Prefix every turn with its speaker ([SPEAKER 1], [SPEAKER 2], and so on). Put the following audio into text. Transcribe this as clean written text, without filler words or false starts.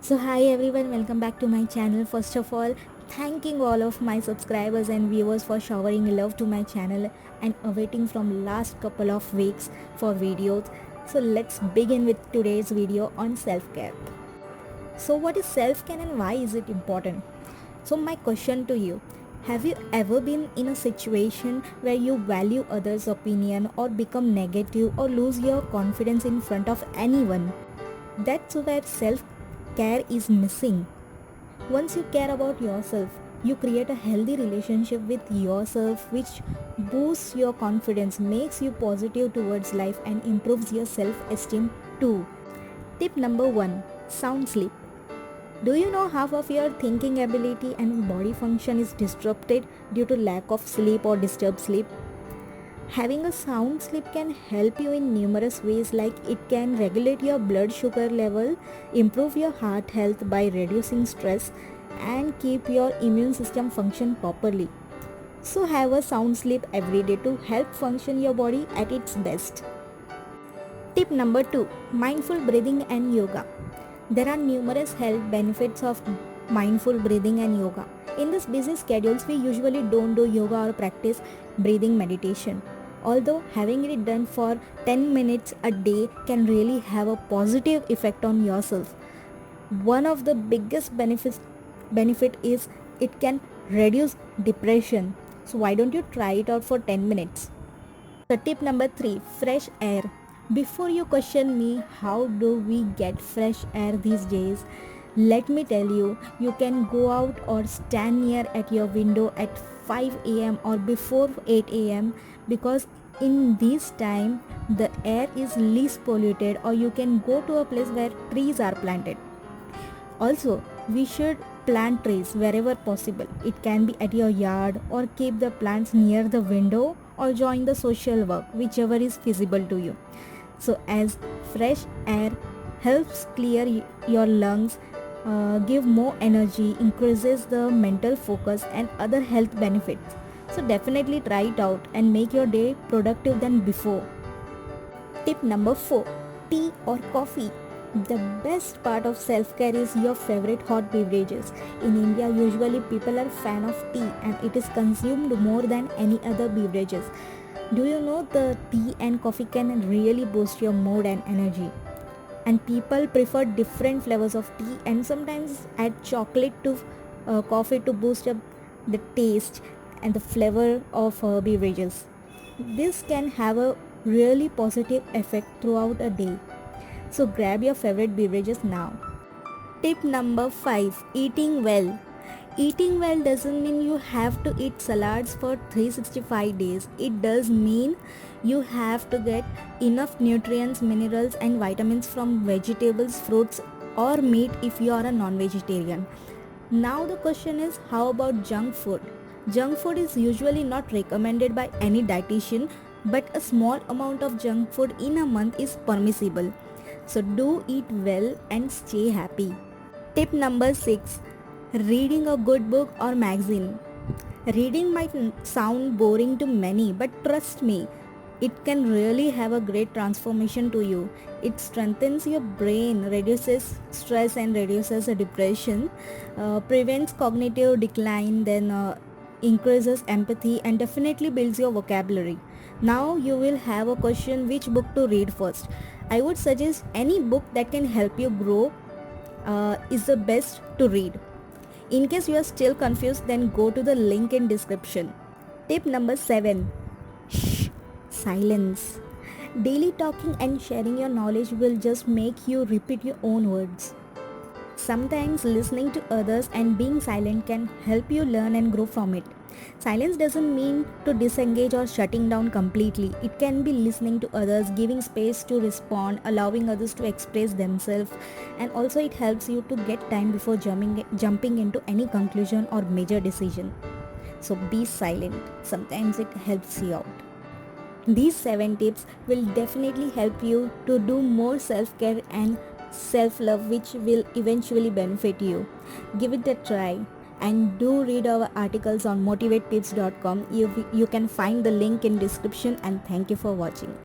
[SPEAKER 1] So hi everyone, welcome back to my channel. First of all, thanking all of my subscribers and viewers for showering love to my channel and awaiting from last couple of weeks for videos. So let's begin with today's video on self-care. So what is self-care and why is it important? So my question to you, have you ever been in a situation where you value others' opinion or become negative or lose your confidence in front of anyone? That's where self care is missing. Once you care about yourself, you create a healthy relationship with yourself which boosts your confidence, makes you positive towards life, and improves your self esteem too. Tip number 1, sound sleep. Do you know half of your thinking ability and body function is disrupted due to lack of sleep or disturbed sleep? Having a sound sleep can help you in numerous ways, like it can regulate your blood sugar level, improve your heart health by reducing stress, and keep your immune system function properly. So have a sound sleep every day to help function your body at its best. Tip number 2, mindful breathing and yoga. There are numerous health benefits of mindful breathing and yoga. In this busy schedules, we usually don't do yoga or practice breathing meditation. Although having it done for 10 minutes a day can really have a positive effect on yourself. One of the biggest benefit is it can reduce depression. So why don't you try it out for 10 minutes? So tip number 3, fresh air. Before you question me, how do we get fresh air these days? Let me tell you, you can go out or stand near at your window at 5 a.m. or before 8 a.m. because in this time the air is least polluted, or you can go to a place where trees are planted. Also, we should plant trees wherever possible. It can be at your yard or keep the plants near the window or join the social work, whichever is feasible to you. So, as fresh air helps clear your lungs, give more energy, increases the mental focus, and other health benefits. So, definitely try it out and make your day productive than before. Tip number 4, tea or coffee. The best part of self-care is your favorite hot beverages. In India, usually people are fan of tea and it is consumed more than any other beverages. Do you know the tea and coffee can really boost your mood and energy? And people prefer different flavors of tea and sometimes add chocolate to coffee to boost up the taste and the flavor of beverages. This can have a really positive effect throughout a day. So grab your favorite beverages now. Tip number 5, eating well. Eating well doesn't mean you have to eat salads for 365 days. It does mean you have to get enough nutrients, minerals and vitamins from vegetables, fruits or meat if you are a non-vegetarian. Now the question is, how about junk food? Junk food is usually not recommended by any dietitian, but a small amount of junk food in a month is permissible. So do eat well and stay happy. Tip number 6, reading a good book or magazine. Reading might sound boring to many, but trust me, it can really have a great transformation to you. It strengthens your brain, reduces stress and reduces depression, prevents cognitive decline, then increases empathy and definitely builds your vocabulary. Now you will have a question, which book to read first. I would suggest any book that can help you grow is the best to read. In case you are still confused, then go to the link in description. Tip number 7, shh, silence. Daily talking and sharing your knowledge will just make you repeat your own words. Sometimes listening to others and being silent can help you learn and grow from it. Silence doesn't mean to disengage or shutting down completely. It can be listening to others, giving space to respond, allowing others to express themselves, and also it helps you to get time before jumping into any conclusion or major decision. So be silent. Sometimes it helps you out. These 7 tips will definitely help you to do more self-care and self-love, which will eventually benefit you. Give it a try and do read our articles on motivatetips.com. You can find the link in description, and thank you for watching.